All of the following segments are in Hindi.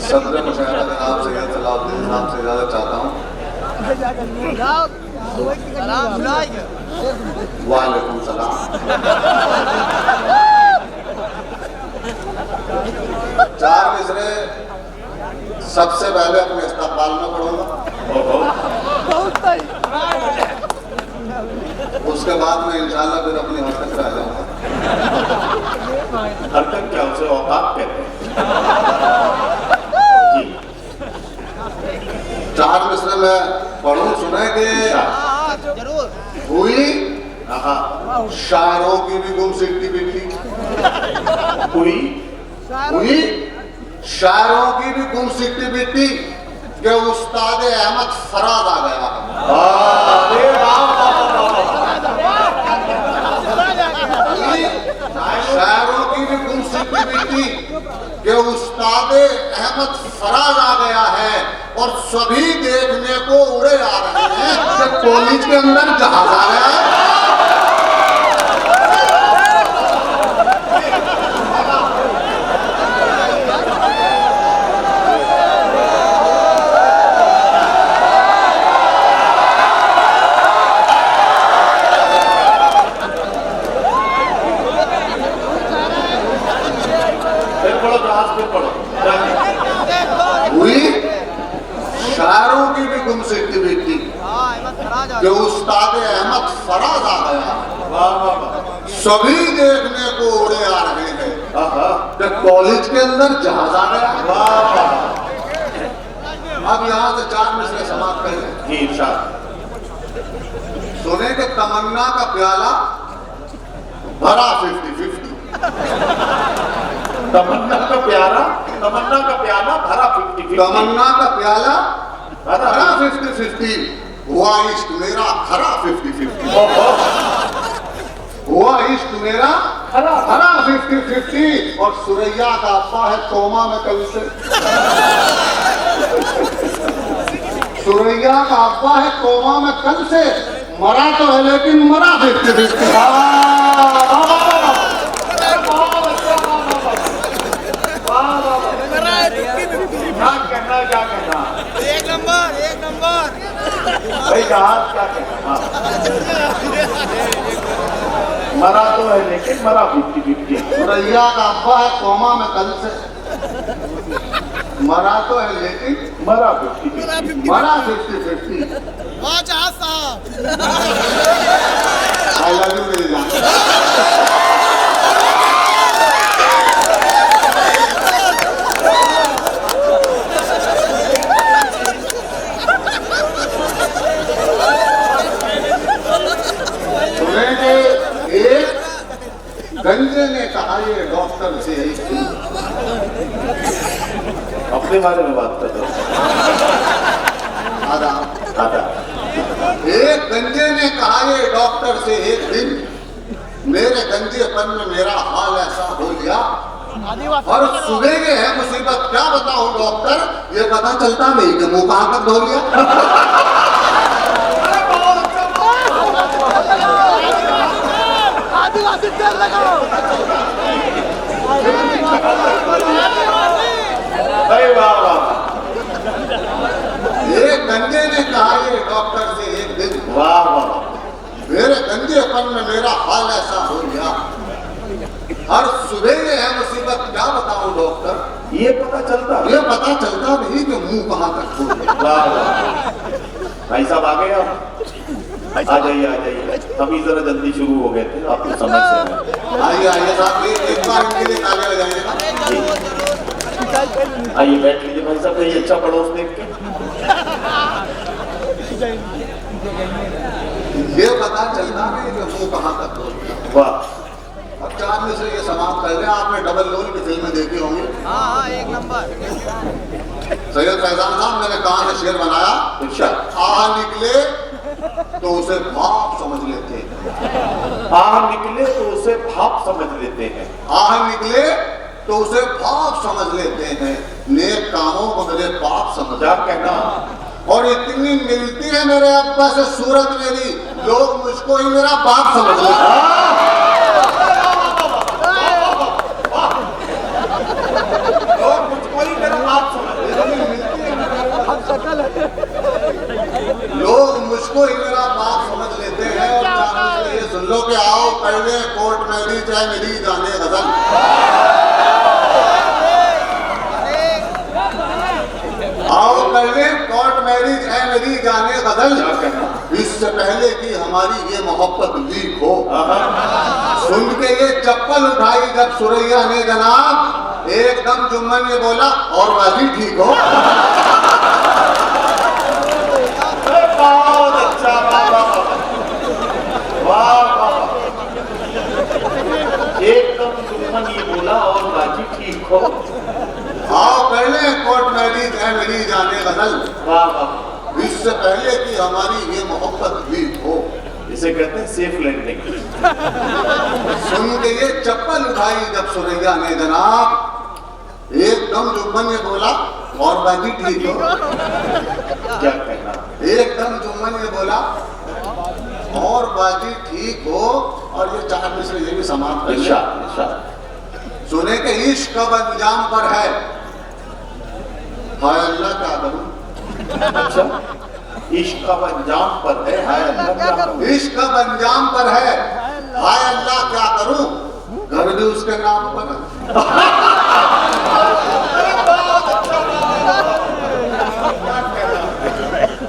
सदर मुशायरा जनाब सैयद सलाउद्दीन साहब से इजाजत चाहता हूँ। वालेकुम सलाम। चार मिसरे सबसे पहले अपने इस्तकबाल में पढ़ूंगा, उसके बाद में इंशाल्लाह फिर अपनी हरकत पे आ जाऊंगा। हरकत क्या, उसे औकात कहते हैं जी। चार मिसरे में पढ़ूं, सुने कि हुई शायरों की भी गुम सिकटी बिकटी, हुई शायरों की भी गुम सिकटी बिकटी के उस्ताद अहमद फराज आ गया। शायरों की भी गुम सिकटी बिकटी के उस्ताद अहमद फराज आ गया है और सभी देखने को उड़े आ रहे हैं कि कॉलेज के अंदर जहाज आ गया है। शायरों की भी गुम सिकटी बिकटी के उस्ताद अहमद फराज आ गया, सभी देखने को उड़े आ रहे हैं कि कॉलेज के अंदर जहाज आ गया। अब यहाँ से चार मिसरे समाप्त करें जी इरशाद। सुने कि तमन्ना का प्याला भरा 50-50। तमन्ना का प्याला भरा 50-50। तमन्ना का प्याला भरा 50-50, हुआ इश्क मेरा खरा 50-50। हुआ इश्क मेरा खरा 50-50 और सुरैया का अब्बा है कोमा में कल से। सुरैया का अब्बा है कोमा में कल से, मरा तो है लेकिन मरा 50-50। क्या कहना एक नंबर भाई, जहाज क्या कहना। मरा तो है लेकिन मरा 50-50। सुरैया का अब्बा है कोमा में कल से, मरा तो है लेकिन मरा 50-50। मरा 50-50। जहाज साहब आई लव यू मेरी जान। गंजे ने कहा ये डॉक्टर से अपने बारे में बात कर रहे हो। एक गंजे ने कहा ये डॉक्टर से एक दिन, मेरे गंजेपन में मेरा हाल ऐसा हो गया और सुबह ये है मुसीबत क्या बताऊं डॉक्टर, ये पता चलता नहीं कि मुंह कहां तक धो लिया। एक गंजे ने कहा ये डॉक्टर से एक दिन, वाह वाह, मेरे गंजेपन में मेरा हाल ऐसा हो गया हर सुबह ये है मुसीबत क्या बताऊं डॉक्टर, ये पता चलता नहीं कि मुंह कहां तक धो लिया। वाह वाह, भाई साहब आ गए आप, आ जाइए अभी जरा जल्दी शुरू हो गए थे, आपको समझ से आइए साहब, एक बार इनके लिए तालियां बजाइएगा। आइए बैठ लीजिए भाई साहब, ये अच्छा पड़ोस देख के। ये पता चलता नहीं कि मुंह कहां तक धो लिया। वाह, अब चार में से ये समाप्त कर रहे हैं। आपने डबल लोन की फिल्में देखी होंगी। हाँ एक नंबर। सैयद फैजान साहब, मैंने कहा से शेर बनाया, आह निकले तो उसे भाप समझ लेते हैं। आह निकले तो उसे भाप समझ लेते हैं। आह निकले तो उसे भाप समझ लेते हैं, नेक कामों को मेरे पाप समझा कहना। और इतनी मिलती है मेरे अब्बा से सूरत मेरी, लोग मुझको ही मेरा बाप समझ लेते हैं। चप्पल उठाई जब सुरैया ने जनाब, एकदम जुम्मन ने बोला और बाजी ठीक हो। बहुत अच्छा, वाह वाह, एकदम जुम्मन ये बोला और बाजी ठीक हो। आओ कर ले कोर्ट मैरिज है मेरी जाने गजल, वाह वाह, इससे पहले कि हमारी ये मोहब्बत भी हो। इसे कहते हैं सेफ लैंडिंग। सुन के ये चप्पल उठाई जब सुरैया ने जनाब, एकदम जुम्मन ने बोला और बाजी ठीक हो। क्या कहना, एकदम जुम्मन ने बोला और बाजी ठीक हो। और ये 4 मिसरे ये भी समाप्त कर लिया। सुने के इश्क कब अंजाम पर है, हाय अल्लाह क्या करूं। अच्छा, इश्क का अंजाम पर है, हाय अल्लाह क्या करूं। इश्क कब अंजाम पर है, हाय अल्लाह क्या करूं। घर भी उसके नाम पर है।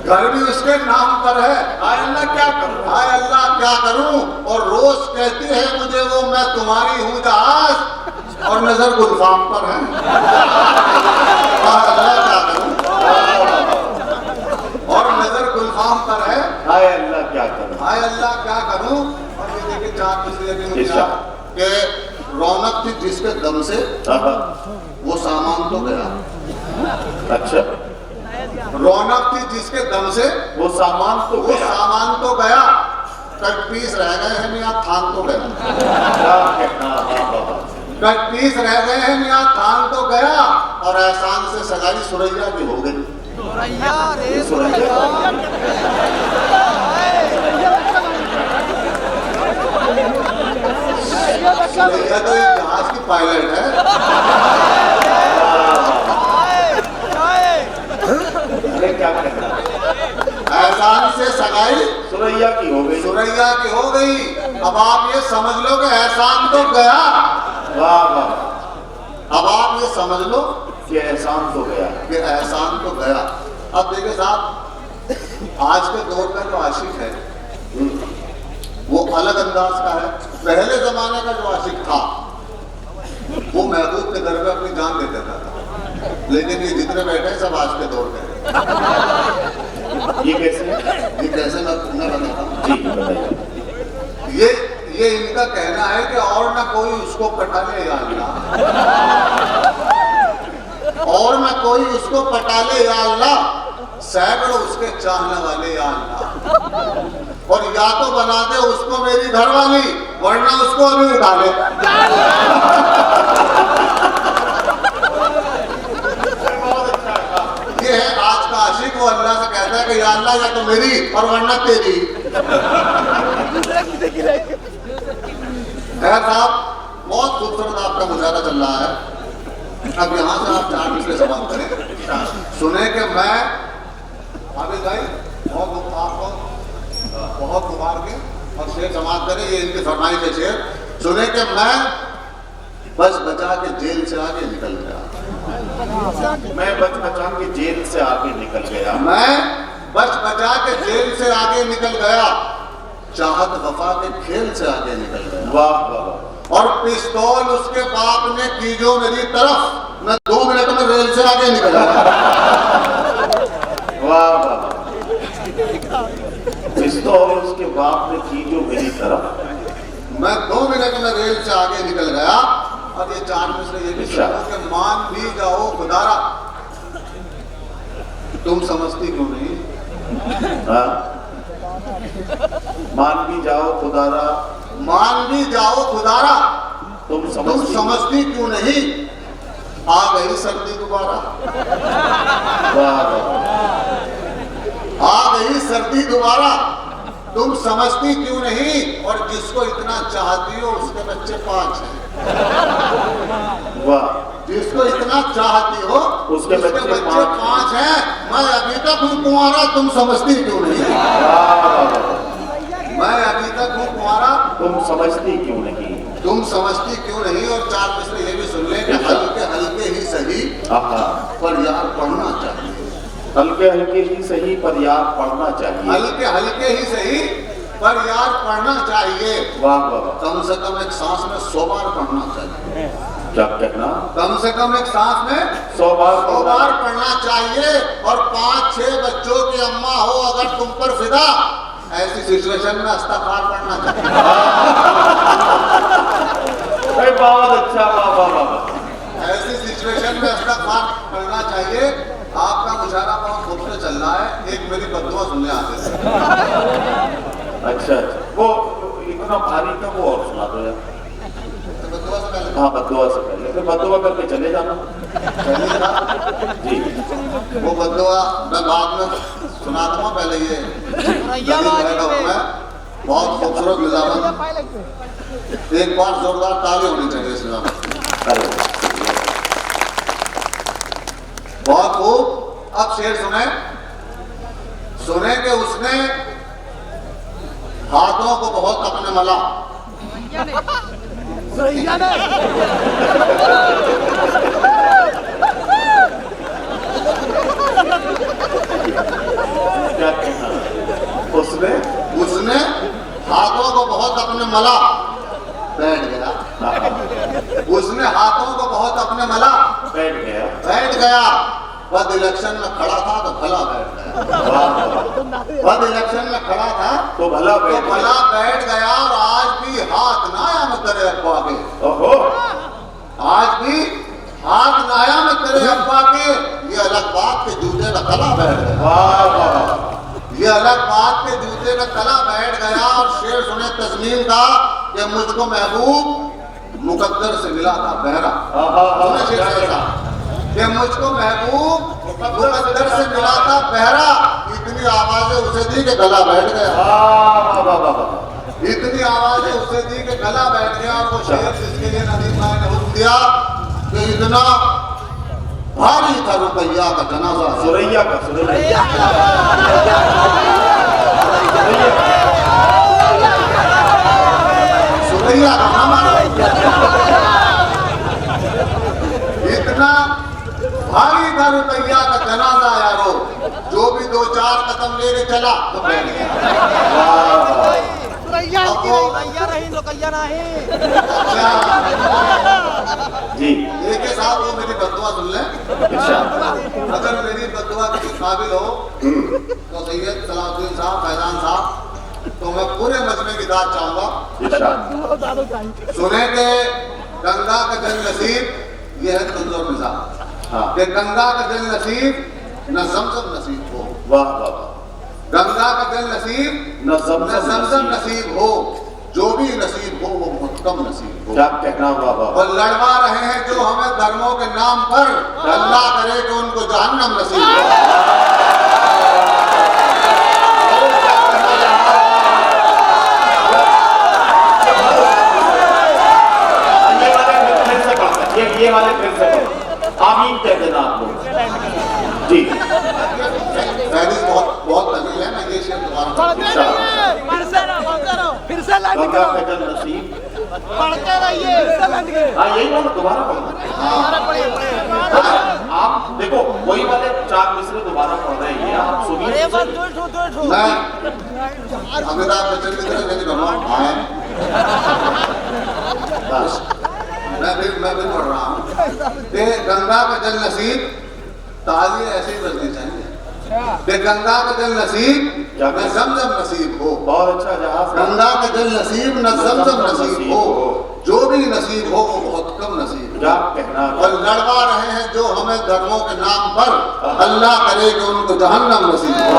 घर भी उसके नाम पर है, हाय अल्लाह क्या करूं। हाय अल्लाह क्या करूं। और रोज कहती है मुझे वो मैं तुम्हारी हूं जहाज और नजर गुलफाम पर है। हाय अल्लाह क्या करूं और नजर गुलफाम पर है। हाय अल्लाह क्या करूं। हाय अल्लाह क्या करूं। और ये देखिए 4 मिसरे के रौनक थी जिसके दम से वो सामान तो गया। अच्छा, रौनक थी जिसके दम से वो सामान तो वो गया। सामान तो गया, कट पीस रह गए हैं मियां थान तो गया। क्या कहना, कट पीस रह गए हैं मियां थान तो गया। और एहसान से सगाई सुरैया की हो गई। सुरैया रे सुरैया। सुरैया तो एक जहाज की पायलट है। अरे क्या कहना, एहसान से सगाई सुरैया की हो गई। सुरैया की हो गई। अब आप ये समझ लो कि एहसान तो गया। वाह वाह, अब आप ये समझ लो कि एहसान तो गया। कि एहसान तो गया। अब देखिए साहब, आज के दौर का जो आशिक है वो अलग अंदाज का है। पहले जमाने का जो आशिक था वो महबूब के दर पे अपनी जान दे देता था। लेकिन ये जितने बैठे हैं सब आज के दौर के हैं। ये कैसे, ये कैसे मैं बताता हूँ। जी बताइए। ये इनका कहना है कि और ना कोई उसको पटा ले या अल्लाह, और ना कोई उसको पटा ले या अल्लाह, सैकड़ों उसके चाहने वाले या अल्लाह। और या तो बना दे उसको मेरी घरवाली, वरना उसको अभी उठा ले। ये है आज का आशिक, वो अल्लाह से कहता है कि या अल्लाह या तो मेरी और वरना तेरी। साहब, बहुत खूबसूरत आपका मुजाहरा चल रहा है। अब यहाँ से आप 4 मिसरे समाप्त करें। सुने कि मैं अभी भाई बहुत आपको बहुत मुबारक है और शेर समाप्त करें। ये इनकी फरमाइश है शेर। सुने कि मैं बच बचा के जेल से आगे निकल गया। मैं बच बचा के जेल से आगे निकल गया। मैं बच बचा के जेल से आगे निकल गया। चाहत वफा के खेल से आगे निकल गया। वाह वाह, और पिस्तौल उसके बाप ने की जो मेरी तरफ, मैं 2 मिनट में रेल से आगे निकल गया। वाह वाह, पिस्तौल उसके बाप ने की जो मेरी तरफ, मैं 2 मिनट में रेल से आगे निकल गया। और ये 4 मिसरे ये भी सुनो कि मान भी जाओ खुदारा, तुम समझती क्यों नहीं। हाँ? मान भी जाओ खुदारा, मान भी जाओ खुदारा, तुम तुम समझती क्यों नहीं। आ गई सर्दी दोबारा। वाह वाह, आ गई सर्दी दोबारा, तुम समझती क्यों नहीं। और जिसको इतना चाहती हो उसके बच्चे 5 हैं। वाह, जिसको इतना चाहती हो उसके बच्चे 5 हैं। मैं अभी तक हूँ कुंवारा, तुम समझती क्यों नहीं। मैं अभी तक हूँ कुंवारा, तुम समझती क्यों नहीं। तुम समझती क्यों नहीं। और 4 मिसरे ये भी सुन लें कि हल्के हल्के ही सही पर यार पढ़ना चाहिए। हल्के हल्के ही सही पर यार पढ़ना चाहिए। हल्के हल्के ही सही पर यार पढ़ना चाहिए। वाह वाह वाह। कम से कम एक सांस में 100 बार पढ़ना चाहिए। क्या कहना? कम से कम एक सांस में 100 बार 100 बार पढ़ना चाहिए। और 5-6 बच्चों की अम्मा हो अगर तुम पर फिदा, ऐसी सिचुएशन में इस्तिग़फ़ार पढ़ना चाहिए। बहुत अच्छा, वाह वाह वाह। ऐसी सिचुएशन में इस्तिग़फ़ार पढ़ना चाहिए। आपका मुशायरा बहुत खूब से चल रहा है, एक मेरी बद्दुआ सुनने आते थे। अच्छा, वो इतना भारी था, वो और सुना दो यार। बद्दुआ से पहले हाँ, बद्दुआ से पहले, फिर बद्दुआ करके चले जाना चलिए था। जी। वो बद्दुआ मैं बाद में सुना दूंगा, पहले ये बहुत खूबसूरत निज़ाम। एक बार जोरदार ताली होनी चाहिए इस निज़ाम। अरे बहुत खूब। अब शेर सुने कि उसने हाथों को बहुत अपने मला। क्या कहना? उसने हाथों को बहुत अपने मला। बैठ गया। उसने हाथों को बहुत अपने मला। बैठ गया। वह इलेक्शन में खड़ा था तो भला बैठ गया। वह इलेक्शन में खड़ा था तो भला बैठ गया। और आज भी हाथ ना आया मैं तेरे अब्बा के। ओहो, आज भी हाथ ना आया मैं तेरे अब्बा के। ये अलग बात के जूते में कला बैठ गया। वाह वाह। ये अलग बात के जूते में कला बैठ गया। और शेर सुने तस्मीन का कि मुझको महबूब मुकद्दर से मिला था बहरा। सुने शेर ऐसा कि मुझको महबूब मुकद्दर से मिला था बहरा। इतनी आवाजें उसे दी कि गला बैठ गया। इतनी आवाजें उसे दी कि गला बैठ गया। और वो शेर जिसके लिए नदीम भाई ने हुक्म दिया कि इतना भारी था रुपया का जनाजा। सुरैया का नाम इतना भारी था रुपया का जनाजा यारो। जो भी 2-4 कदम लेके चला तो बैठ गया। जी। एक साहब वो मेरी बद्दुआ सुन ले। अगर मेरी बद्दुआ के काबिल हो तो सैयद सलाहुद्दीन साहब, फैजान साहब, तो मैं पूरे मजमे की दाद चाहूंगा। सुने के गंगा का जल नसीब, ये है तंजोर मिजाज। कि गंगा का जल नसीब न जमजम नसीब हो। वाह वाह। गंगा का जल नसीब न जमजम नसीब हो। जो भी नसीब हो वो बहुत कम नसीब हो। क्या कहना? वाह वाह। और लड़वा रहे हैं जो हमें धर्मों के नाम पर, अल्लाह करे कि उनको जहन्नम नसीब हो। ये वाले फिर से आमीन कह देना आप लोग। जी। बहुत तमील है। मैं ये शेर दोबारा फिर से गंगा का जल नसीब पढ़ते रहिए। हाँ, यही वाला दोबारा पढ़ना। आप देखो वही वाले 4 मिसरे दोबारा पढ़ रहे हैं। आप सुनिए। मैं अमिताभ बच्चन की तरह नहीं कहूँगा। मैं भी पढ़ रहा हूँ कि गंगा का जल नसीब, ताली ऐसे ही बजनी चाहिए कि गंगा का जल नसीब न जमजम नसीब हो। बहुत अच्छा जहाज। गंगा का जल नसीब न जमजम नसीब हो। जो भी नसीब हो वो बहुत कम नसीब हो। क्या कहना? और लड़वा रहे हैं जो हमें धर्मों के नाम पर, अल्लाह करे कि उनको जहन्नम नसीब हो।